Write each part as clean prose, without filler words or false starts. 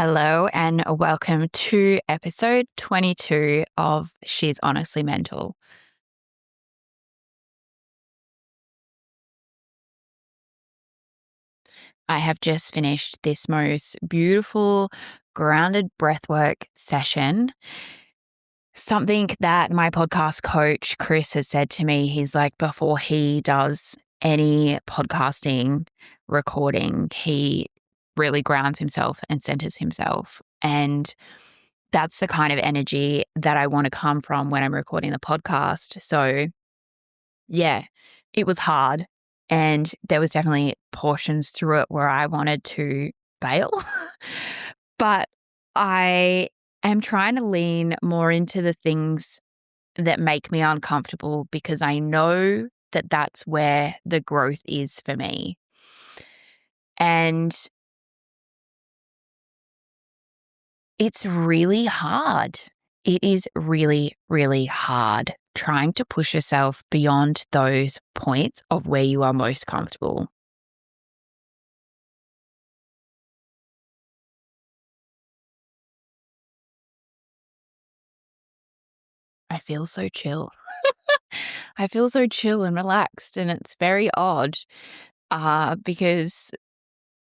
Hello and welcome to episode 22 of She's Honestly Mental. I have just finished this most beautiful, grounded breathwork session. Something that my podcast coach, Chris, has said to me, he's like, before he does any podcasting recording, he really grounds himself and centers himself. And that's the kind of energy that I want to come from when I'm recording the podcast. So, yeah, it was hard. And there was definitely portions through it where I wanted to bail. But I am trying to lean more into the things that make me uncomfortable because I know that that's where the growth is for me. And it's really hard. It is really, really hard trying to push yourself beyond those points of where you are most comfortable. I feel so chill. I feel so chill and relaxed, and it's very odd because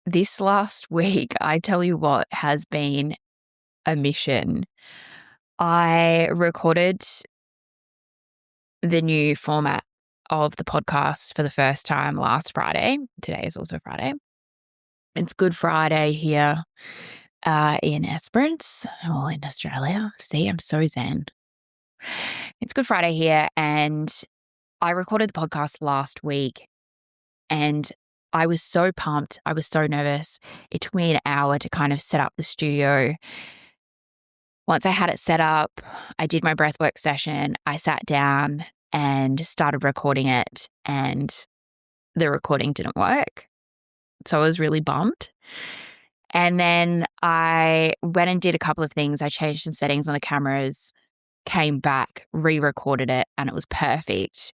this last week, I tell you what, has been a mission. I recorded the new format of the podcast for the first time last Friday. Today is also Friday. It's Good Friday here in Esperance, well, in Australia. See, I'm so zen. It's Good Friday here, and I recorded the podcast last week, and I was so pumped. I was so nervous. It took me an hour to kind of set up the studio. Once I had it set up, I did my breathwork session. I sat down and started recording it, and the recording didn't work. So I was really bummed. And then I went and did a couple of things. I changed some settings on the cameras, came back, re-recorded it, and it was perfect.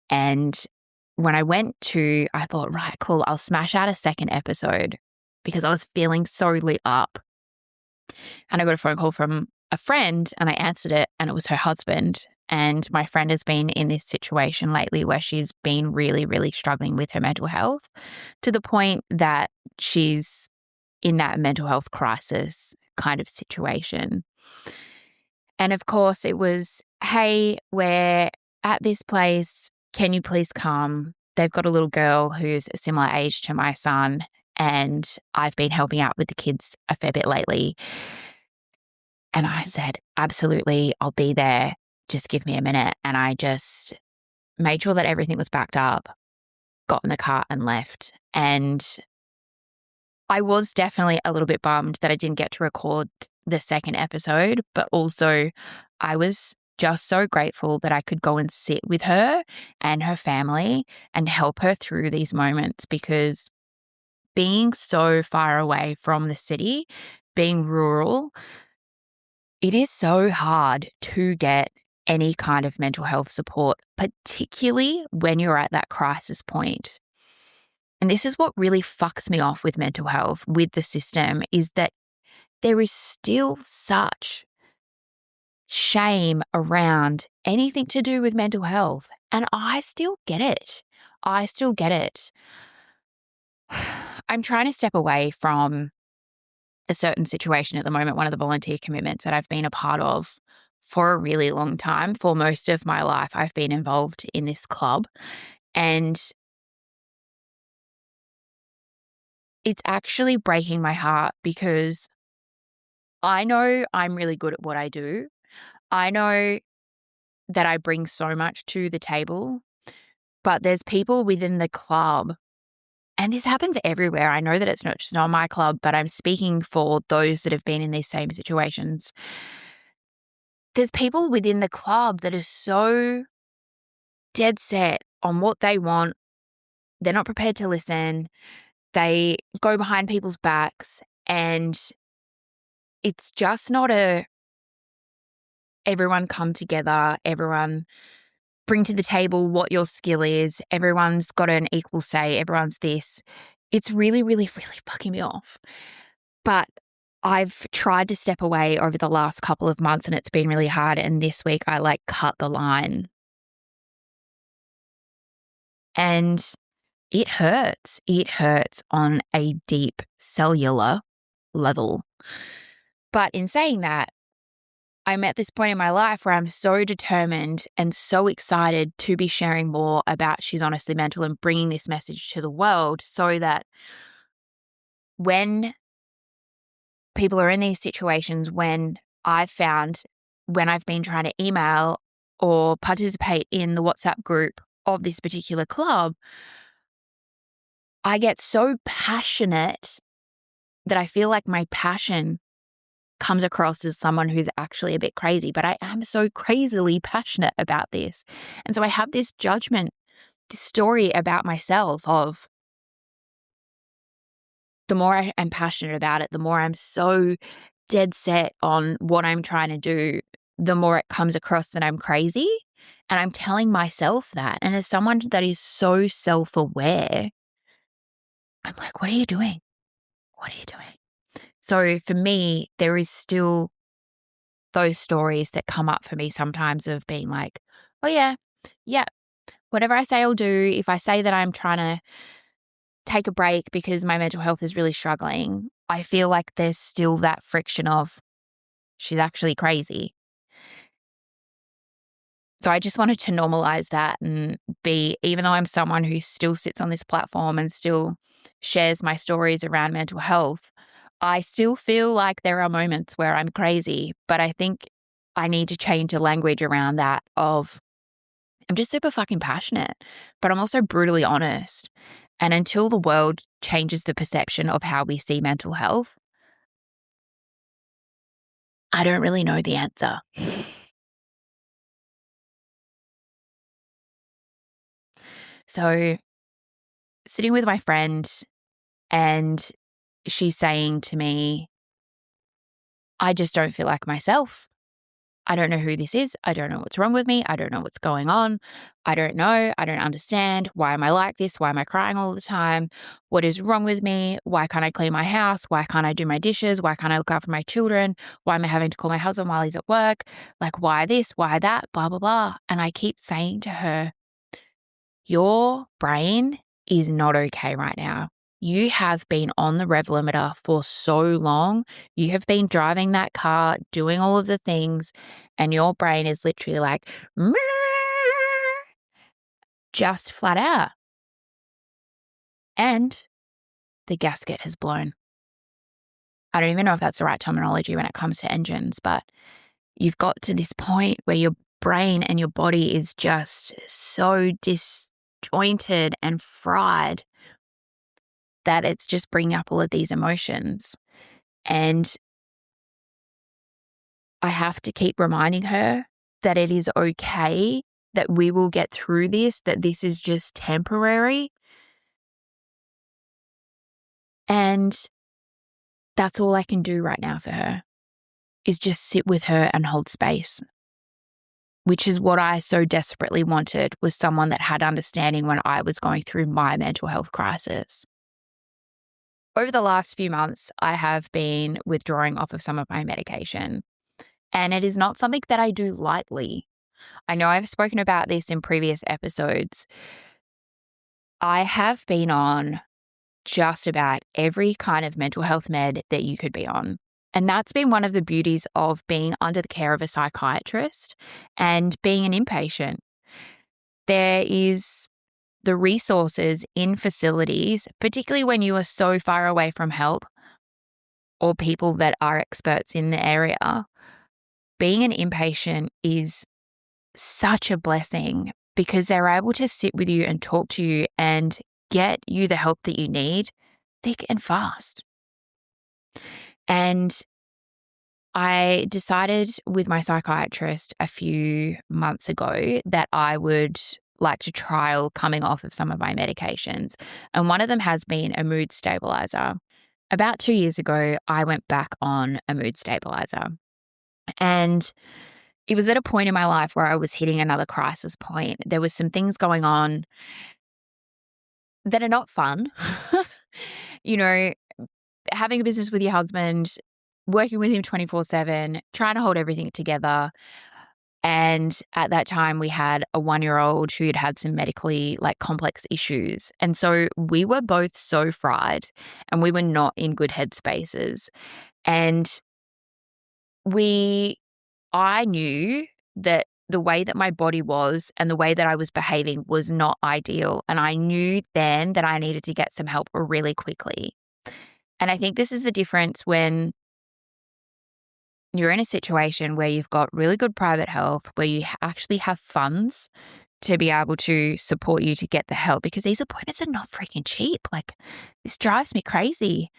And when I I thought, right, cool, I'll smash out a second episode because I was feeling so lit up. And I got a phone call from a friend and I answered it, and it was her husband. And my friend has been in this situation lately where she's been really, really struggling with her mental health to the point that she's in that mental health crisis kind of situation. And of course, it was, hey, we're at this place. Can you please come? They've got a little girl who's a similar age to my son, and I've been helping out with the kids a fair bit lately. And I said, absolutely, I'll be there. Just give me a minute. And I just made sure that everything was backed up, got in the car and left. And I was definitely a little bit bummed that I didn't get to record the second episode, but also I was just so grateful that I could go and sit with her and her family and help her through these moments, because being so far away from the city, being rural, it is so hard to get any kind of mental health support, particularly when you're at that crisis point. And this is what really fucks me off with mental health, with the system, is that there is still such shame around anything to do with mental health. And I still get it. I still get it. I'm trying to step away from a certain situation at the moment, one of the volunteer commitments that I've been a part of for a really long time. For most of my life, I've been involved in this club. And it's actually breaking my heart because I know I'm really good at what I do. I know that I bring so much to the table, but there's people within the club, and this happens everywhere. I know that it's not just on my club, but I'm speaking for those that have been in these same situations. There's people within the club that are so dead set on what they want. They're not prepared to listen. They go behind people's backs, and it's just not everyone come together, everyone bring to the table what your skill is, everyone's got an equal say, everyone's this. It's really, really, really fucking me off. But I've tried to step away over the last couple of months and it's been really hard. And this week I cut the line. And it hurts. It hurts on a deep cellular level. But in saying that, I'm at this point in my life where I'm so determined and so excited to be sharing more about She's Honestly Mental and bringing this message to the world so that when people are in these situations, when I've been trying to email or participate in the WhatsApp group of this particular club, I get so passionate that I feel like my passion comes across as someone who's actually a bit crazy, but I am so crazily passionate about this. And so I have this judgment, this story about myself of the more I am passionate about it, the more I'm so dead set on what I'm trying to do, the more it comes across that I'm crazy. And I'm telling myself that. And as someone that is so self-aware, I'm like, what are you doing? What are you doing? So for me, there is still those stories that come up for me sometimes of being like, oh yeah, whatever I say I'll do. If I say that I'm trying to take a break because my mental health is really struggling, I feel like there's still that friction of she's actually crazy. So I just wanted to normalize that and even though I'm someone who still sits on this platform and still shares my stories around mental health, I still feel like there are moments where I'm crazy, but I think I need to change the language around that of I'm just super fucking passionate, but I'm also brutally honest. And until the world changes the perception of how we see mental health, I don't really know the answer. So sitting with my friend and she's saying to me, I just don't feel like myself. I don't know who this is. I don't know what's wrong with me. I don't know what's going on. I don't know. I don't understand. Why am I like this? Why am I crying all the time? What is wrong with me? Why can't I clean my house? Why can't I do my dishes? Why can't I look after my children? Why am I having to call my husband while he's at work? Like, why this? Why that? Blah, blah, blah. And I keep saying to her, your brain is not okay right now. You have been on the rev limiter for so long. You have been driving that car, doing all of the things, and your brain is literally like, "Meow," just flat out. And the gasket has blown. I don't even know if that's the right terminology when it comes to engines, but you've got to this point where your brain and your body is just so disjointed and fried that it's just bringing up all of these emotions. And I have to keep reminding her that it is okay, that we will get through this, that this is just temporary. And that's all I can do right now for her, is just sit with her and hold space, which is what I so desperately wanted, was someone that had understanding when I was going through my mental health crisis. Over the last few months, I have been withdrawing off of some of my medication, and it is not something that I do lightly. I know I've spoken about this in previous episodes. I have been on just about every kind of mental health med that you could be on. And that's been one of the beauties of being under the care of a psychiatrist and being an inpatient. There is the resources in facilities, particularly when you are so far away from help or people that are experts in the area. Being an inpatient is such a blessing because they're able to sit with you and talk to you and get you the help that you need thick and fast. And I decided with my psychiatrist a few months ago that I would like to trial coming off of some of my medications. And one of them has been a mood stabiliser. About 2 years ago, I went back on a mood stabiliser. And it was at a point in my life where I was hitting another crisis point. There was some things going on that are not fun. You know, having a business with your husband, working with him 24/7, trying to hold everything together. And at that time, we had a 1-year-old who had had some medically complex issues. And so we were both so fried and we were not in good headspaces. And I knew that the way that my body was and the way that I was behaving was not ideal. And I knew then that I needed to get some help really quickly. And I think this is the difference when you're in a situation where you've got really good private health, where you actually have funds to be able to support you to get the help, because these appointments are not freaking cheap. This drives me crazy.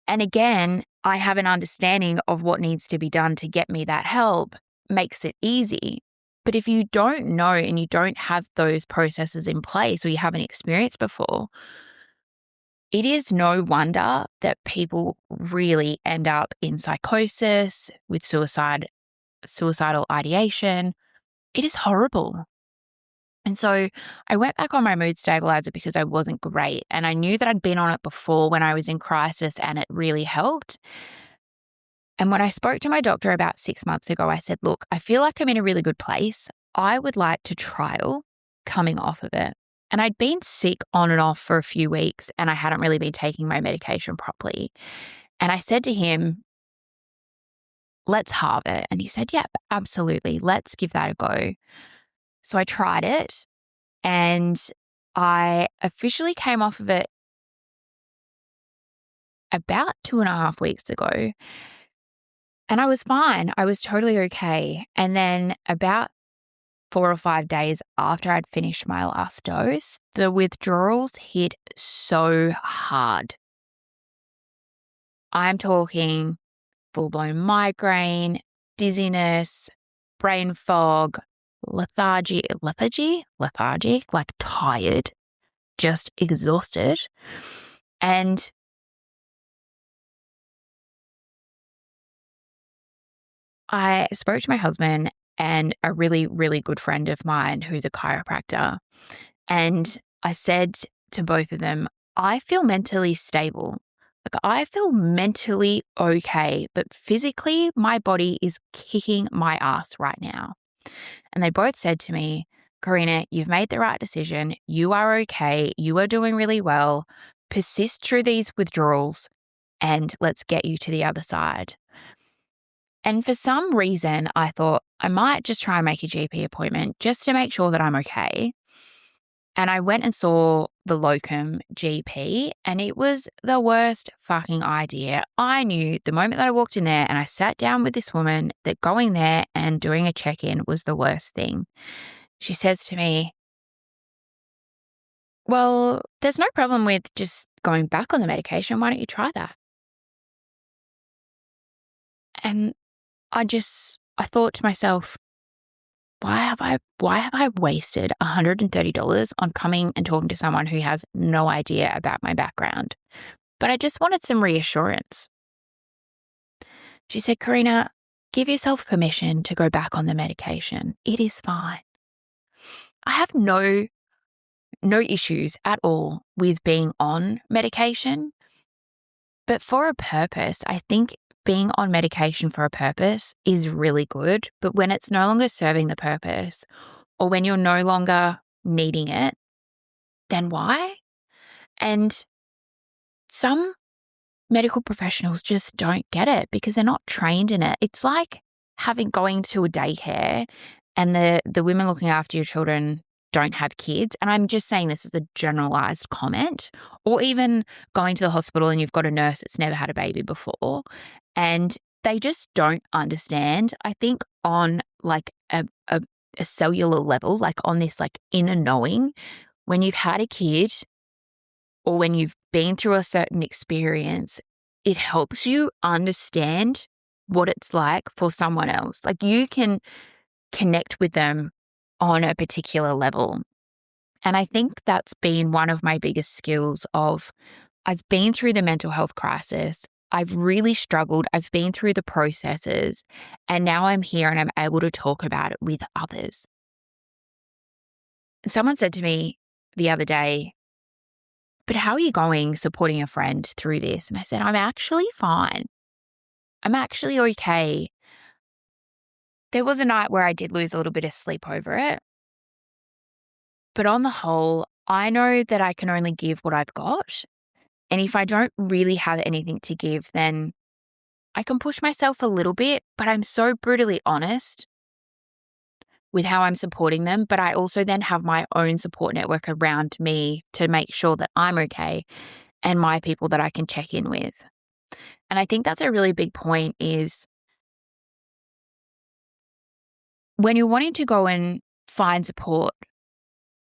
And again, I have an understanding of what needs to be done to get me that help, makes it easy. But if you don't know and you don't have those processes in place or you haven't experienced before, it is no wonder that people really end up in psychosis with suicidal ideation. It is horrible. And so I went back on my mood stabilizer because I wasn't great. And I knew that I'd been on it before when I was in crisis and it really helped. And when I spoke to my doctor about 6 months ago, I said, look, I feel like I'm in a really good place. I would like to trial coming off of it. And I'd been sick on and off for a few weeks and I hadn't really been taking my medication properly. And I said to him, let's halve it. And he said, yep, absolutely. Let's give that a go. So I tried it and I officially came off of it about 2.5 weeks ago. And I was fine. I was totally okay. And then about 4 or 5 days after I'd finished my last dose, the withdrawals hit so hard. I'm talking full-blown migraine, dizziness, brain fog, lethargy, tired, just exhausted. And I spoke to my husband and a really, really good friend of mine who's a chiropractor. And I said to both of them, I feel mentally stable. I feel mentally okay, but physically my body is kicking my ass right now. And they both said to me, Corrina, you've made the right decision. You are okay. You are doing really well. Persist through these withdrawals and let's get you to the other side. And for some reason, I thought I might just try and make a GP appointment just to make sure that I'm okay. And I went and saw the locum GP and it was the worst fucking idea. I knew the moment that I walked in there and I sat down with this woman that going there and doing a check-in was the worst thing. She says to me, well, there's no problem with just going back on the medication. Why don't you try that? And I thought to myself, why have I wasted $130 on coming and talking to someone who has no idea about my background? But I just wanted some reassurance. She said, Corrina, give yourself permission to go back on the medication. It is fine. I have no issues at all with being on medication, but for a purpose. I think being on medication for a purpose is really good, but when it's no longer serving the purpose or when you're no longer needing it, then why? And some medical professionals just don't get it because they're not trained in it. It's like going to a daycare and the women looking after your children don't have kids. And I'm just saying this as a generalized comment, or even going to the hospital and you've got a nurse that's never had a baby before and they just don't understand. I think on a cellular level, on this inner knowing, when you've had a kid or when you've been through a certain experience, it helps you understand what it's like for someone else. You can connect with them on a particular level. And I think that's been one of my biggest skills of I've been through the mental health crisis. I've really struggled. I've been through the processes and now I'm here and I'm able to talk about it with others. And someone said to me the other day, but how are you going supporting a friend through this? And I said, I'm actually fine. I'm actually okay. There was a night where I did lose a little bit of sleep over it. But on the whole, I know that I can only give what I've got. And if I don't really have anything to give, then I can push myself a little bit, but I'm so brutally honest with how I'm supporting them. But I also then have my own support network around me to make sure that I'm okay and my people that I can check in with. And I think that's a really big point is when you're wanting to go and find support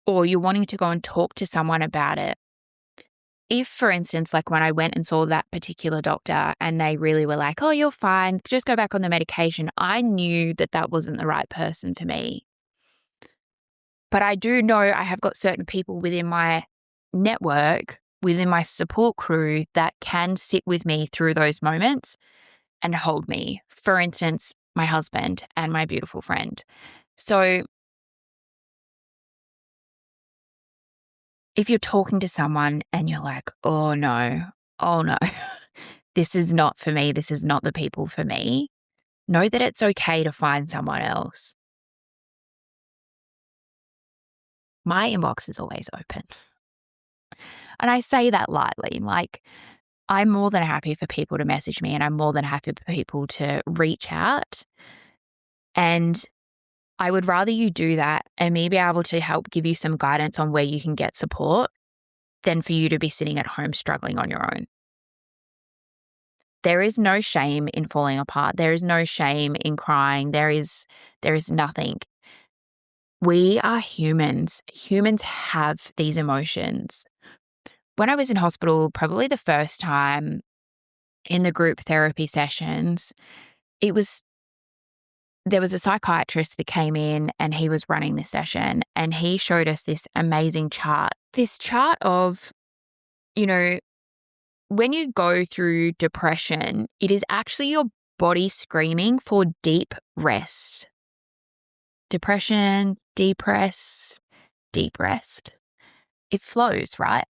or you're wanting to go and talk to someone about it. If, for instance, like when I went and saw that particular doctor and they really were like, oh, you're fine, just go back on the medication, I knew that that wasn't the right person for me. But I do know I have got certain people within my network, within my support crew that can sit with me through those moments and hold me. For instance, my husband and my beautiful friend. So if you're talking to someone and you're like, oh no, this is not for me, this is not the people for me, know that it's okay to find someone else. My inbox is always open. And I say that lightly, like I'm more than happy for people to message me and I'm more than happy for people to reach out. And I would rather you do that and me be able to help give you some guidance on where you can get support than for you to be sitting at home struggling on your own. There is no shame in falling apart. There is no shame in crying. There is nothing. We are humans. Humans have these emotions. When I was in hospital, probably the first time in the group therapy sessions, there was a psychiatrist that came in and he was running this session and he showed us this amazing chart. This chart of, when you go through depression, it is actually your body screaming for deep rest. Depression, deep rest. It flows, right?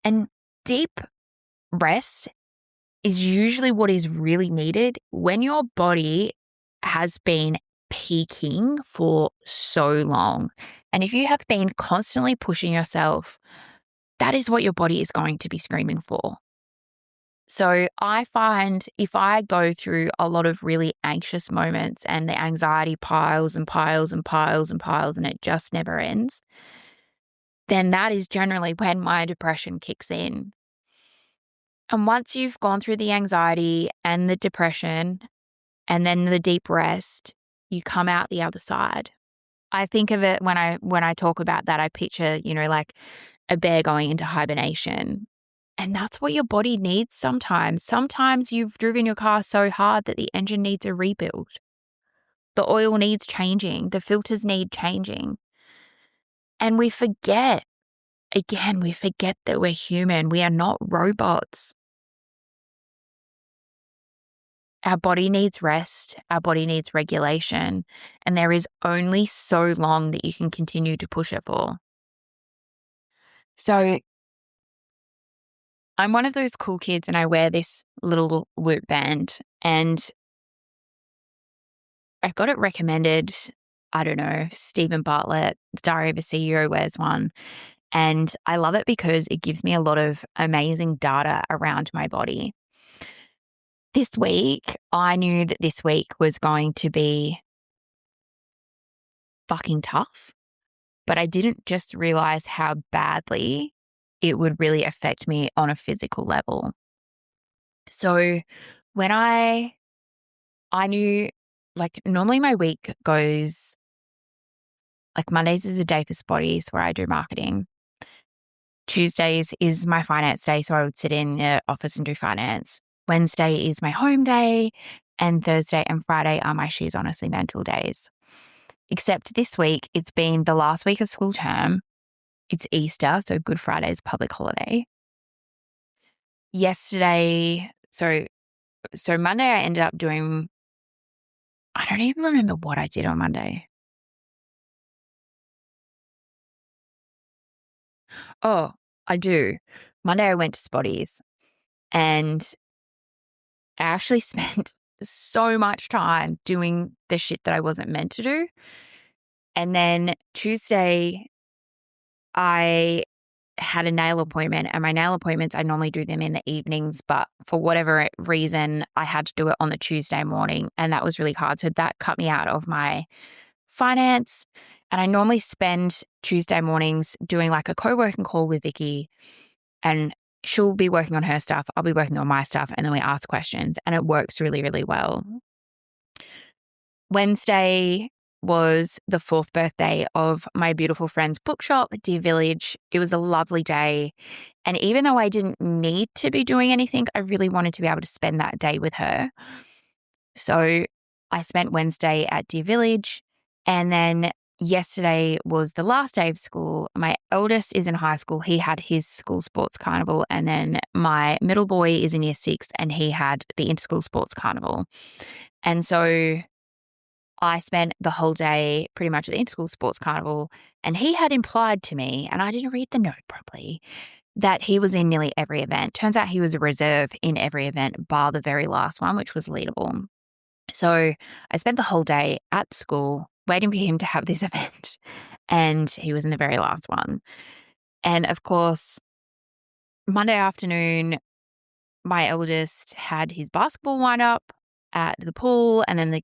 And deep rest is usually what is really needed when your body has been peaking for so long. And if you have been constantly pushing yourself, that is what your body is going to be screaming for. So I find if I go through a lot of really anxious moments and the anxiety piles and piles and piles and piles and it just never ends, then that is generally when my depression kicks in. And once you've gone through the anxiety and the depression and then the deep rest, you come out the other side. I think of it when I talk about that, I picture, like a bear going into hibernation. And that's what your body needs sometimes. Sometimes you've driven your car so hard that the engine needs a rebuild. The oil needs changing. The filters need changing. And we forget that we're human. We are not robots. Our body needs rest. Our body needs regulation. And there is only so long that you can continue to push it for. So I'm one of those cool kids and I wear this little Whoop band and I got it recommended. I don't know, Stephen Bartlett, Diary of a CEO wears one. And I love it because it gives me a lot of amazing data around my body. This week, I knew that this week was going to be fucking tough, but I didn't just realize how badly it would really affect me on a physical level. So when I knew, like normally my week goes, like Mondays is a day for Spotties where I do marketing. Tuesdays is my finance day, so I would sit in the office and do finance. Wednesday is my home day, and Thursday and Friday are my She's Honestly Mental days. Except this week, it's been the last week of school term. It's Easter, so Good Friday is a public holiday. Yesterday, so Monday I ended up doing, I don't even remember what I did on Monday. Oh, I do. Monday I went to Spotties and I actually spent so much time doing the shit that I wasn't meant to do. And then Tuesday, I had a nail appointment, and my nail appointments, I normally do them in the evenings, but for whatever reason, I had to do it on the Tuesday morning, and that was really hard. So that cut me out of my finance. And I normally spend Tuesday mornings doing like a co-working call with Vicky, and she'll be working on her stuff, I'll be working on my stuff, and then we ask questions, and it works really, really well. Wednesday was the 4th birthday of my beautiful friend's bookshop, Dear Village. It was a lovely day. And even though I didn't need to be doing anything, I really wanted to be able to spend that day with her. So I spent Wednesday at Dear Village. And then yesterday was the last day of school. My eldest is in high school. He had his school sports carnival. And then my middle boy is in year 6 and he had the inter-school sports carnival. And so I spent the whole day pretty much at the inter-school sports carnival, and he had implied to me, and I didn't read the note properly, that he was in nearly every event. Turns out he was a reserve in every event bar the very last one, which was leadable. So I spent the whole day at school waiting for him to have this event, and he was in the very last one. And of course, Monday afternoon, my eldest had his basketball wind up at the pool, and then the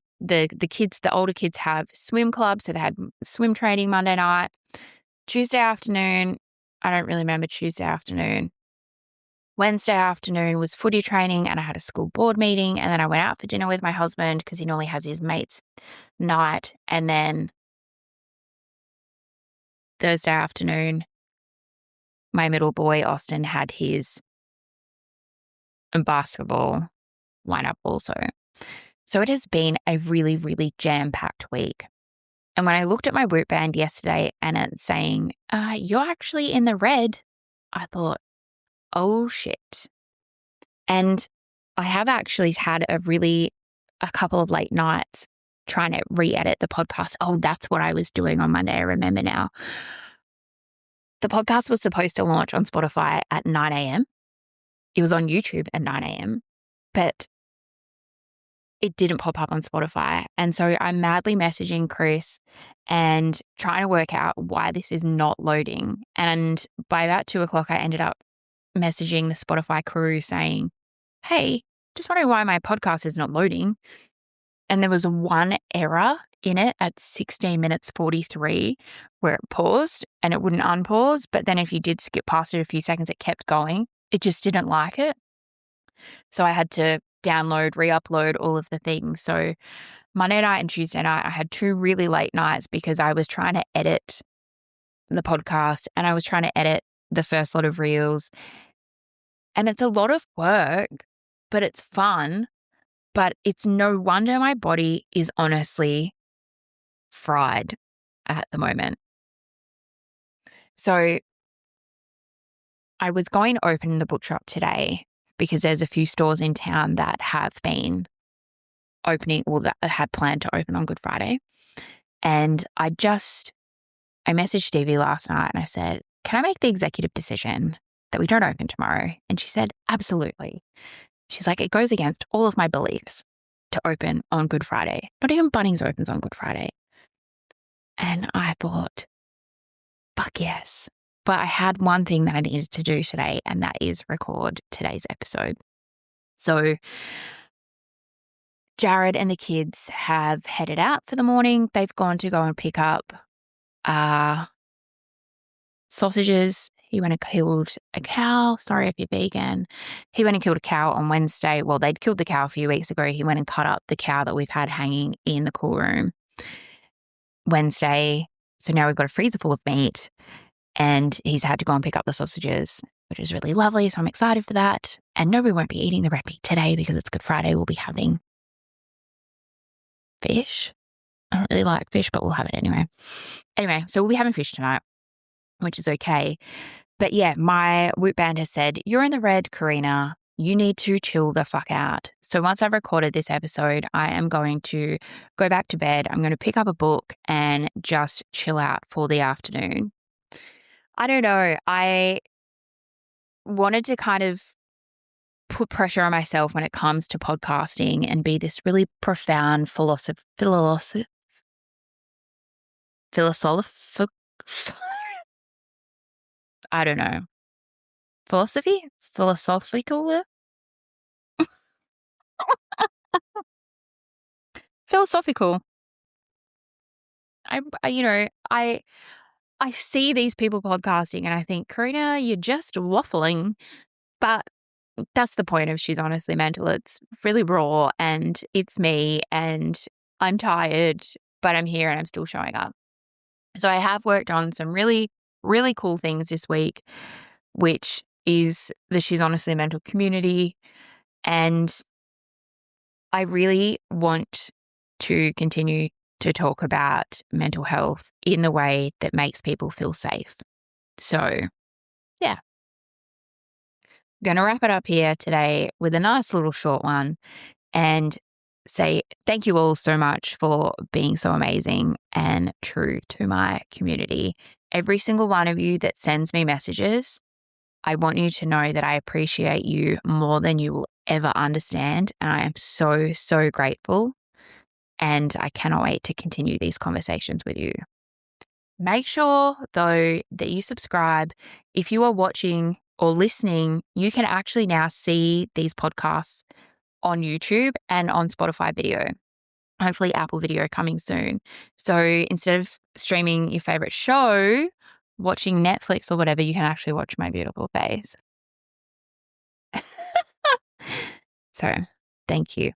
kids, the older kids, have swim club, so they had swim training Monday night. Tuesday afternoon, I don't really remember Tuesday afternoon. Wednesday afternoon was footy training, and I had a school board meeting, and then I went out for dinner with my husband because he normally has his mates night. And then Thursday afternoon, my middle boy Austin had his basketball wind up also. So it has been a really, really jam-packed week. And when I looked at my Whoop band yesterday and it's saying, you're actually in the red, I thought, oh shit. And I have actually had a couple of late nights trying to re-edit the podcast. Oh, that's what I was doing on Monday. I remember now. The podcast was supposed to launch on Spotify at 9 a.m. It was on YouTube at 9 a.m. But it didn't pop up on Spotify. And so I'm madly messaging Chris and trying to work out why this is not loading. And by about 2 o'clock, I ended up messaging the Spotify crew saying, hey, just wondering why my podcast is not loading. And there was one error in it at 16 minutes 43 where it paused and it wouldn't unpause. But then if you did skip past it a few seconds, it kept going. It just didn't like it. So I had to download, re-upload all of the things. So Monday night and Tuesday night, I had 2 really late nights because I was trying to edit the podcast and I was trying to edit the first lot of reels. And it's a lot of work, but it's fun. But it's no wonder my body is honestly fried at the moment. So I was going to open the bookshop today because there's a few stores in town that have been opening or that had planned to open on Good Friday. And I messaged Stevie last night and I said, can I make the executive decision that we don't open tomorrow? And she said, absolutely. She's like, it goes against all of my beliefs to open on Good Friday. Not even Bunnings opens on Good Friday. And I thought, fuck yes. But I had one thing that I needed to do today, and that is record today's episode. So Jared and the kids have headed out for the morning. They've gone to go and pick up sausages. He went and killed a cow. Sorry if you're vegan. He went and killed a cow on Wednesday. Well, they'd killed the cow a few weeks ago. He went and cut up the cow that we've had hanging in the cool room Wednesday. So now we've got a freezer full of meat. And he's had to go and pick up the sausages, which is really lovely. So I'm excited for that. And no, we won't be eating the red meat today because it's Good Friday. We'll be having fish. I don't really like fish, but we'll have it anyway. Anyway, so we'll be having fish tonight, which is okay. But yeah, my Whoop band has said, you're in the red, Corrina. You need to chill the fuck out. So once I've recorded this episode, I am going to go back to bed. I'm going to pick up a book and just chill out for the afternoon. I don't know. I wanted to kind of put pressure on myself when it comes to podcasting and be this really profound philosophic I don't know. Philosophical? Philosophical. I see these people podcasting and I think, Corrina, you're just waffling. But that's the point of She's Honestly Mental. It's really raw and it's me and I'm tired, but I'm here and I'm still showing up. So I have worked on some really, really cool things this week, which is the She's Honestly Mental community. And I really want to continue to talk about mental health in the way that makes people feel safe. So, yeah. Going to wrap it up here today with a nice little short one and say thank you all so much for being so amazing and true to my community. Every single one of you that sends me messages, I want you to know that I appreciate you more than you will ever understand. And I am so, so grateful. And I cannot wait to continue these conversations with you. Make sure, though, that you subscribe. If you are watching or listening, you can actually now see these podcasts on YouTube and on Spotify video. Hopefully Apple video coming soon. So instead of streaming your favorite show, watching Netflix or whatever, you can actually watch my beautiful face. So thank you.